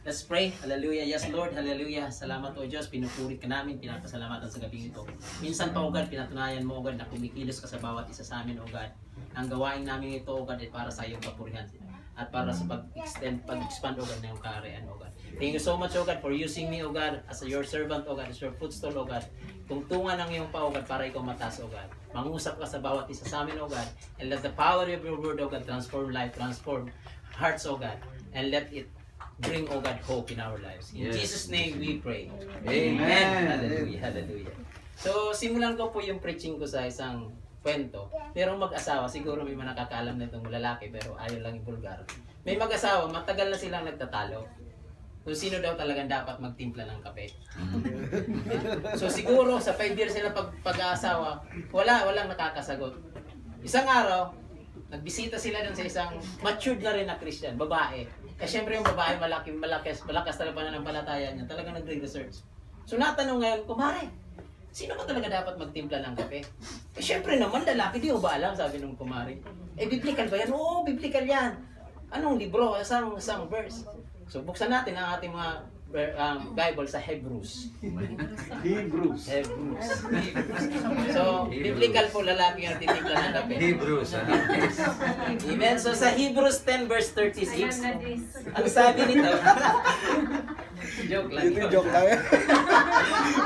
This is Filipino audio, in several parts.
Let's pray. Hallelujah. Yes, Lord. Hallelujah. Salamat o Diyos. Pinupuri ka namin. Pinapasalamatan sa gabing ito. Minsan pa, O God, pinatunayan mo, O God, na kumikilos ka sa bawat isa sa amin, O God. Ang gawain namin ito, O God, ay para sa iyong kapurihan at para sa pag-expand, O God, na iyong kaharian, O God. Thank you so much, O God, for using me, O God, as your servant, O God, as your footstool, O God. Tungtungan ang iyong pa, O God, para ikaw mataas, O God. Mangusap ka sa bawat isa sa amin, O God. And let the power of your word, O God, transform life, transform hearts, O God. And let it bring, O God, hope in our lives. In Jesus' name we pray. Amen. Hallelujah. Hallelujah. So, simulan ko po yung preaching ko sa isang kwento. Merong mag-asawa, siguro may mga nakakaalam na itong lalaki, pero ayaw lang i-vulgar. May mag-asawa, matagal na silang nagtatalo. Kung sino daw talagang dapat magtimpla ng kape. So, siguro sa 5 years sila pag-aasawa, walang nakakasagot. Isang araw, nagbisita sila dun sa isang matured na rin na Christian, babae. Eh, syempre yung babae, malakas talaga pananampalataya niya. Talagang nagre-research. So, natanong ngayon, kumare, sino ba talaga dapat magtimpla ng kape? Eh, syempre naman, lalaki, di mo ba alam, sabi nung kumare. Eh, biblical ba yan? Oo, biblical yan. Anong libro? Isang verse. So, buksan natin ang ating mga Bible sa Hebrews. Hebrews. So, biblical po lalaki ang titimpla ng kape. Hebrews. Amen. So, sa Hebrews 10 verse 36, ang sabi nito, joke lang. Ito yung joke lang eh.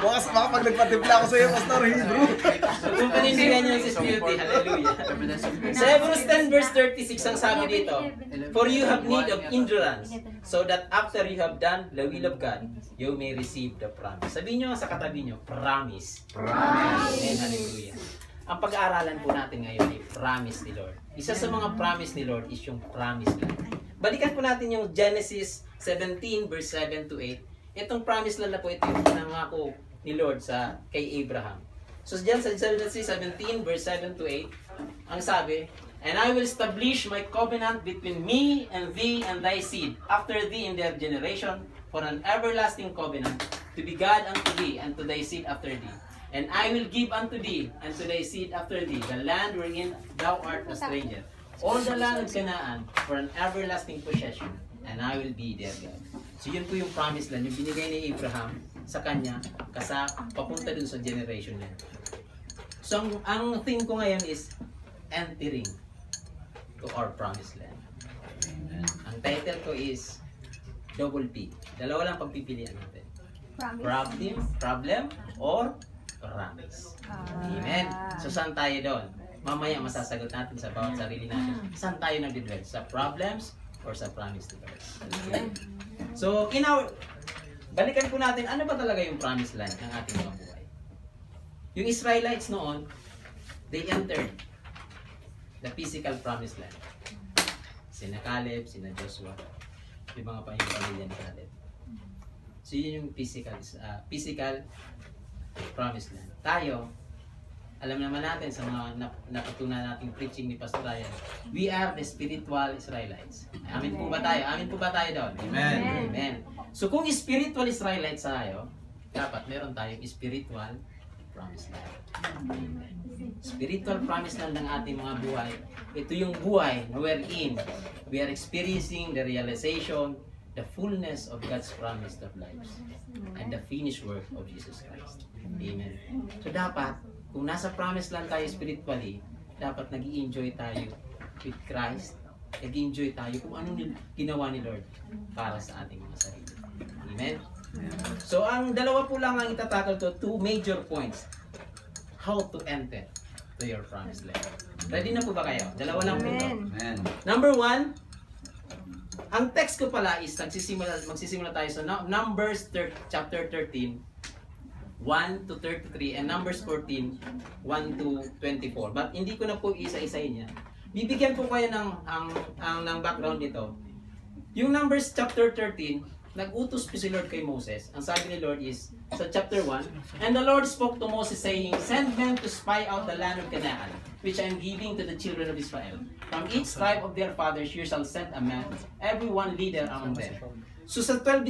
Baka pag nagpatimpla ako sa iyo, Pastor Hebrew. So, kung panindigan niyo si Spirit, hallelujah. Sa Hebrews 10 verse 36, ang sabi dito, for you have need of endurance, so that after you have done the will of God, you may receive the promise. Sabihin nyo sa katabi nyo, promise. Promise. Amen, hallelujah. Ang pag-aaralan po natin ngayon ay promise ni Lord. Isa sa mga promise ni Lord is yung promise land. Balikan po natin yung Genesis 17 verse 7 to 8. Itong promise land na po ito yung pinangako ni Lord kay Abraham. So diyan sa Genesis 17 verse 7 to 8, ang sabi, and I will establish my covenant between me and thee and thy seed after thee in their generation for an everlasting covenant to be God unto thee and to thy seed after thee. And I will give unto thee and to thy seed after thee the land wherein thou art a stranger, all the land of Canaan for an everlasting possession, and I will be their God. So yun po yung promise land, yung binigay ni Abraham sa kanya, papunta dun sa generation niya. So ang theme ko ngayon is entering to our promised land. Ang title ko is Double P. Dalawa lang pagpipilian natin. Problem or promise. Amen. So saan tayo doon? Mamaya masasagot natin sa bawat sarili natin. Saan tayo nagdidwell? Sa problems or sa promise to God? Okay. So balikan po natin, ano ba talaga yung promised land ng ating mga buhay? Yung Israelites noon, they entered the physical promised land. Sina Caleb, sina Joshua, yung mga pamilya ni Caleb. So yun yung physical promised land. Tayo, alam naman natin sa mga natutunan nating preaching ni Pastor Ryan, we are the spiritual Israelites. Amin po ba tayo? Amin po ba tayo doon? Amen. Amen. So kung spiritual Israelites tayo, dapat meron tayong spiritual promised land. Amen. Spiritual promise land ng ating mga buhay. Ito yung buhay na wherein we are experiencing the realization, the fullness of God's promise of lives and the finished work of Jesus Christ. Amen. So dapat, kung nasa promise land tayo spiritually, dapat nag-i-enjoy tayo with Christ. Nag-i-enjoy tayo kung anong ginawa ni Lord para sa ating mga sarili. Amen. So ang dalawa po lang ang itatakal to, 2 major points. How to enter to your promised land. Ready na po ba kayo? Dalawa lang po ito. Amen. Number 1, ang text ko pala is magsisimula tayo sa Numbers chapter 13, 1 to 33, and Numbers 14, 1 to 24. But hindi ko na po isa-isahin niya. Bibigyan po kayo ng background nito. Yung Numbers chapter 13, nag-utos po si Lord kay Moses. Ang sabi ni Lord is, sa chapter 1, and the Lord spoke to Moses saying, send men to spy out the land of Canaan, which I am giving to the children of Israel. From each tribe of their fathers you shall send a man, every one leader among them. So sa 12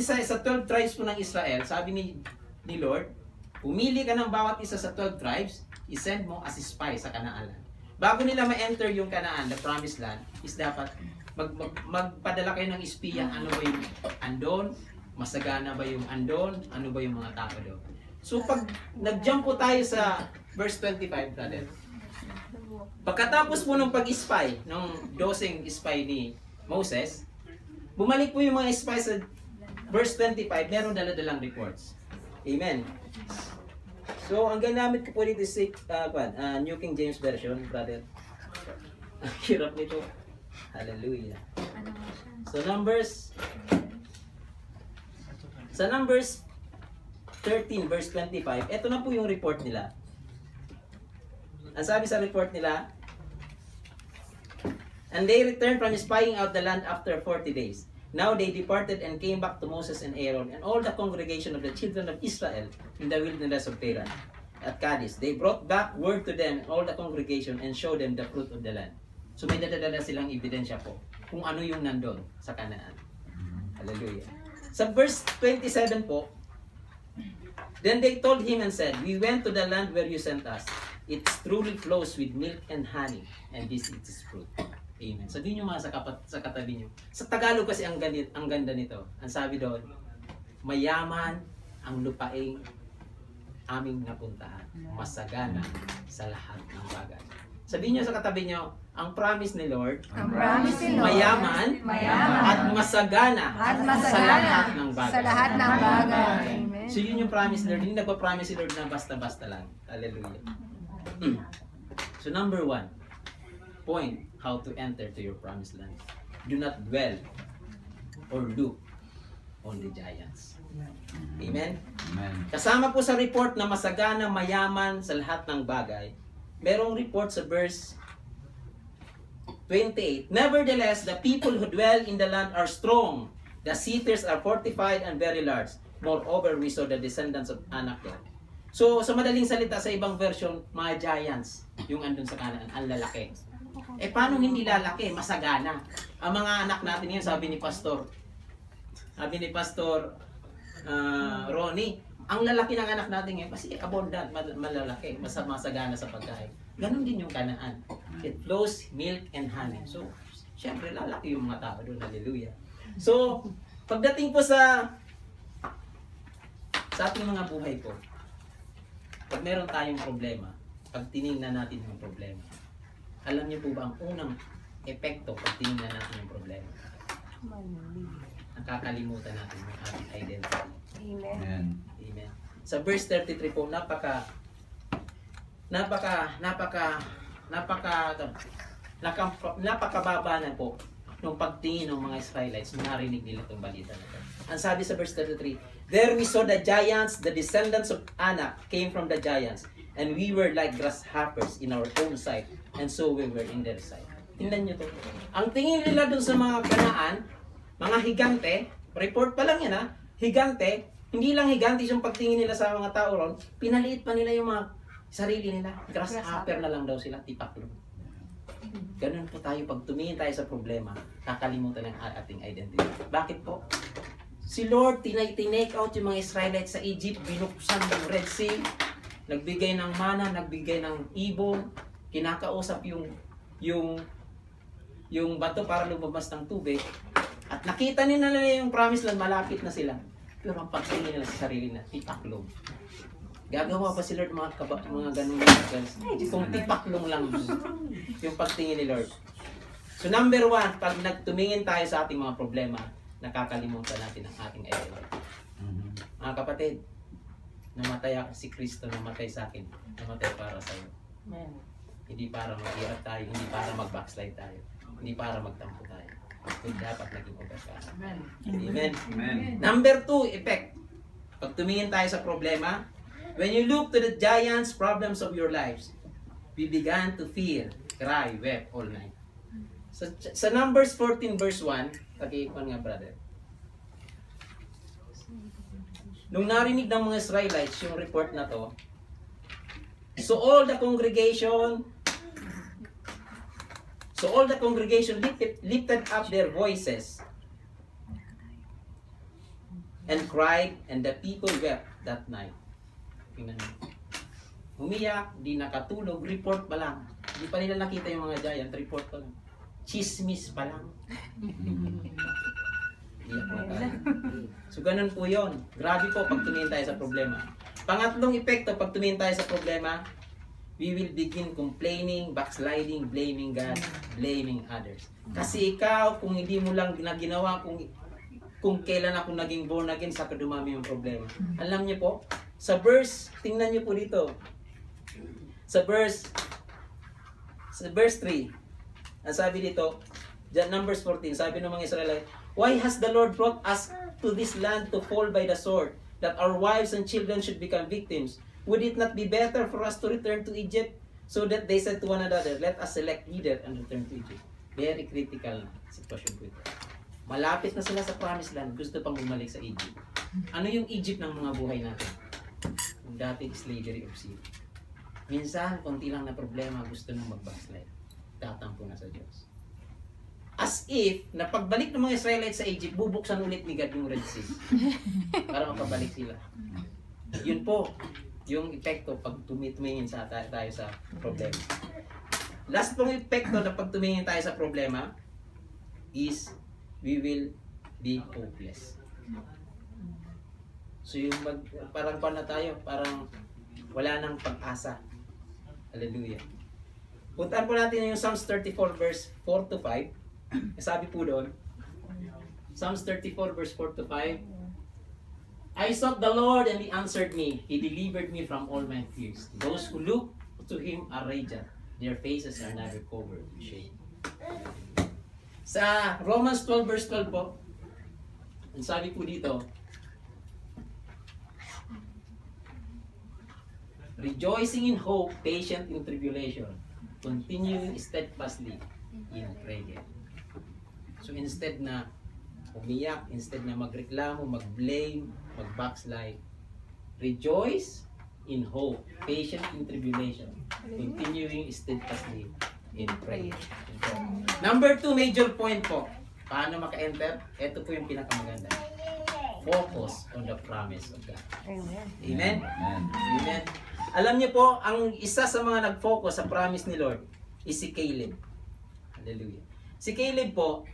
tribes po ng Israel, sabi ni Lord, pumili ka ng bawat isa sa 12 tribes, isend mo as spy sa Canaan. Bago nila ma-enter yung Canaan, the promised land, is dapat magpadala kayo ng espiya, ano ba yung andon, Masagana ba yung andon? Ano ba yung mga tao doon? So pag nag-jump po tayo sa verse 25, brother. Pagkatapos po ng pag-spy, ng dosing spy ni Moses, bumalik po yung mga spy sa verse 25, meron dala-dalang reports. Amen. So, ang gamit ko po dito is New King James Version, brother. Ang hirap nito. Hallelujah. So, Numbers 13 verse 25, ito na po yung report nila. Ang sabi sa report nila, and they returned from spying out the land after 40 days. Now they departed and came back to Moses and Aaron and all the congregation of the children of Israel in the wilderness of Paran at Kadesh. They brought back word to them and all the congregation and showed them the fruit of the land. So may dadadala silang ebidensya po kung ano yung nandun sa Kanaan. Hallelujah. Sa verse 27 po, then they told him and said, we went to the land where you sent us. It truly flows with milk and honey, and this is its fruit. Amen. Sabihin nyo mga sa katabi nyo. Sa Tagalog kasi ang ganda nito. Ang sabi doon, mayaman ang lupaing aming napuntahan. Masagana sa lahat ng bagay. Sabihin nyo sa katabi nyo, ang promise ni Lord, mayaman, at masagana, sa lahat ng bagay. Sa lahat ng bagay. Amen. So yun yung promise ni Lord. Hindi nagpa-promise si Lord na basta-basta lang. Hallelujah. So number 1, point how to enter to your promised land. Do not dwell or look on the giants. Amen? Amen. Kasama po sa report na masagana, mayaman sa lahat ng bagay, merong report sa verse 28. Nevertheless, the people who dwell in the land are strong. The cities are fortified and very large. Moreover, we saw the descendants of Anak there. So, sa madaling salita, sa ibang version, mga giants, yung andun sa kanan, ang lalaki. Eh, paano hindi lalaki? Masagana. Ang mga anak natin ngayon, sabi ni Pastor Ronnie, ang lalaki ng anak natin ngayon, kasi abundant, malalaki, masagana sa pagkain. Ganon din yung Kanaan. It flows milk and honey. So, syempre, lalaki yung mga tao doon. Hallelujah. So, pagdating po sa ating mga buhay po, pag meron tayong problema, pag tinignan natin yung problema, alam niyo po ba ang unang epekto pag tinignan natin yung problema? Nakakalimutan natin yung ating identity. Amen. Amen. Sa verse 33 po, napakababa na po nung pagtingin ng mga Israelites nung narinig nila itong balita na ito. Ang sabi sa verse 33, there we saw the giants, the descendants of Anak came from the giants, and we were like grasshoppers in our own sight, and so we were in their sight. Tingnan nyo to. Ang tingin nila dun sa mga Kanaan, mga higante, report pa lang yan ha, higante, hindi lang higante yung pagtingin nila sa mga tao ron, pinaliit pa nila yung mga sarili nila. Grasshopper na lang daw sila, tipaklo. Ganun po tayo, pag tumingin tayo sa problema, nakalimutan ang ating identity. Bakit po? Si Lord, tinake out yung mga Israelites sa Egypt, binuksan ng Red Sea, nagbigay ng mana, nagbigay ng ibon, kinakausap yung bato para lumabas ng tubig, at nakita nila yung promise land, malapit na sila. Pero ang pagtingin nila sa sarili na, tipaklong. Gagawa ba si Lord mga ganun kung tipaklong lang yung pagtingin ni Lord? So number 1, pag nagtumingin tayo sa ating mga problema, nakakalimutan natin ang ating identity. Mga kapatid, namatay si Kristo, namatay sa akin, namatay para sa iyo. Hindi para mag-hirap tayo, hindi para mag-backslide tayo, hindi para magtampo tayo. Kung dapat naging overcome. Amen. Amen. Number 2, effect. Pag tumingin tayo sa problema, when you look to the giants, problems of your lives, we began to fear, cry, weep all night. Sa Numbers 14 verse 1, pag-iikon nga brother. Nung narinig ng mga Israelites yung report na to, so all the congregation lifted up their voices and cried, and the people wept that night. Tingnan mo. Umiyak, di nakatulog, report pa lang. Di pa nila nakita yung mga giant, report pa lang. Chismis pa lang. Iyak na tayo. So ganun po yun. Grabe po pag tumingin tayo sa problema. Pangatlong epekto pag tumingin tayo sa problema, we will begin complaining, backsliding, blaming God, blaming others. Kasi ikaw, kung hindi mo lang na ginawa, kung kailan ako naging born again, saka dumami yung problema. Alam niyo po, sa verse, tingnan niyo po dito. Sa verse 3, ang sabi dito, Numbers 14, sabi ng mga Israelite, why has the Lord brought us to this land to fall by the sword, that our wives and children should become victims? Would it not be better for us to return to Egypt? So that they said to one another, let us select leader and return to Egypt. Very critical sitwasyon po ito. Malapit na sila sa promised land, gusto pang bumalik sa Egypt. Ano yung Egypt ng mga buhay natin? Yung dating slavery of sin. Minsan, konti lang na problema, gusto nang mag-backslide. Tatampo na sa Diyos. As if, na pagbalik ng mga Israelites sa Egypt, bubuksan ulit ni God yung Red Sea. Para makabalik sila. Yun po, yung epekto pag tumingin tayo sa problema. Last pong epekto na pag tumingin tayo sa problema is we will be hopeless. So yung parang na tayo, parang wala nang pag-asa. Hallelujah. Puntaan po natin yung Psalms 34 verse 4 to 5. Sabi po doon, Psalms 34 verse 4 to 5, I sought the Lord and He answered me. He delivered me from all my fears. Those who look to Him are radiant. Their faces are never covered with shame. Sa Romans 12 verse 12 po, ang sabi po dito, rejoicing in hope, patient in tribulation, continuing steadfastly in prayer. So instead na umiyak, instead na magreklamo, mag-blame, mag-backslide, rejoice in hope, patient in tribulation, continuing steadfastly in prayer. Number 2 major point po. Paano maka-enter? Ito po yung pinakamaganda. Focus on the promise of God. Amen. Amen? Amen. Alam niyo po, ang isa sa mga nag-focus sa promise ni Lord is si Caleb. Hallelujah. Si Caleb po,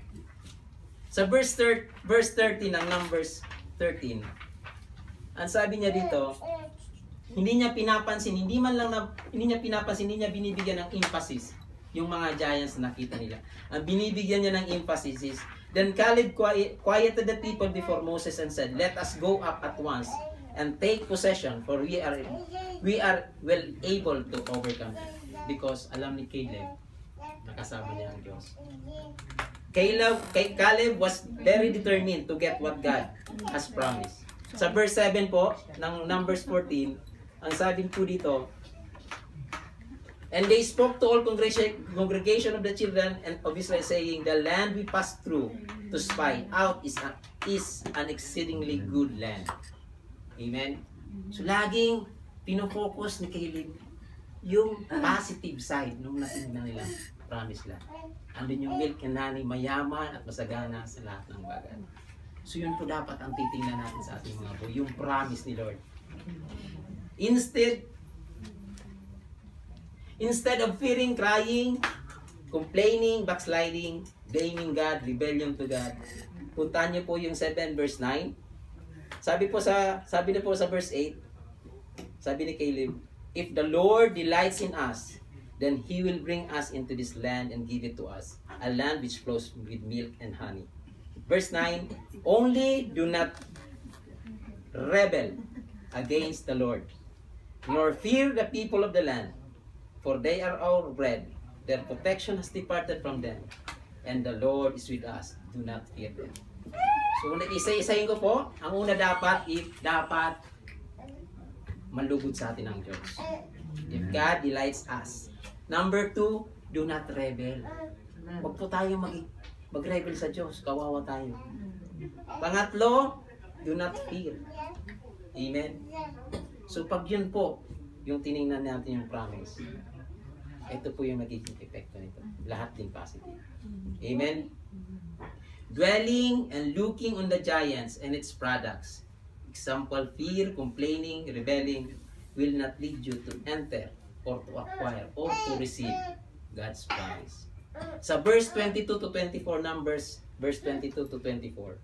sa verse 30 ng Numbers 13, ang sabi niya dito, hindi niya binibigyan ng emphasis yung mga giants na nakita nila. Ang binibigyan niya ng emphasis is, then Caleb quieted the people before Moses and said, let us go up at once and take possession, for we are well able to overcome them. Because alam ni Caleb, nakasama niya ang Diyos. Caleb was very determined to get what God has promised. Sa verse 7 po, ng Numbers 14, ang sabi po dito, and they spoke to all congregation of the children and of Israel, saying, the land we passed through to spy out is an exceedingly good land. Amen? So laging pinofocus ni Caleb yung positive side nung natingnan nila promise land. Andun yung milk and honey, mayaman at masagana sa lahat ng bagay. So yun po dapat ang titingnan natin sa ating mga buhay, yung promise ni Lord. Instead of fearing, crying, complaining, backsliding, blaming God, rebellion to God, puntahan niyo po yung 7 verse 9. Sabi na po sa verse 8, sabi ni Caleb, if the Lord delights in us, then He will bring us into this land and give it to us, a land which flows with milk and honey. Verse 9, only do not rebel against the Lord, nor fear the people of the land, for they are our bread. Their protection has departed from them, and the Lord is with us. Do not fear them. So, isa-isahin ko po, ang una dapat malugod sa atin ang Diyos. If God delights us. Number 2, do not rebel. Huwag po tayo mag-rebel sa Diyos. Kawawa tayo. Pangatlo, do not fear. Amen? So pag yun po, yung tinignan natin yung promise, ito po yung magiging epekto nito. Lahat din positive. Amen? Dwelling and looking on the giants and its products. Example, fear, complaining, rebelling will not lead you to enter or to acquire or to receive God's promise. Sa verse 22 to 24, Numbers, verse 22 to 24,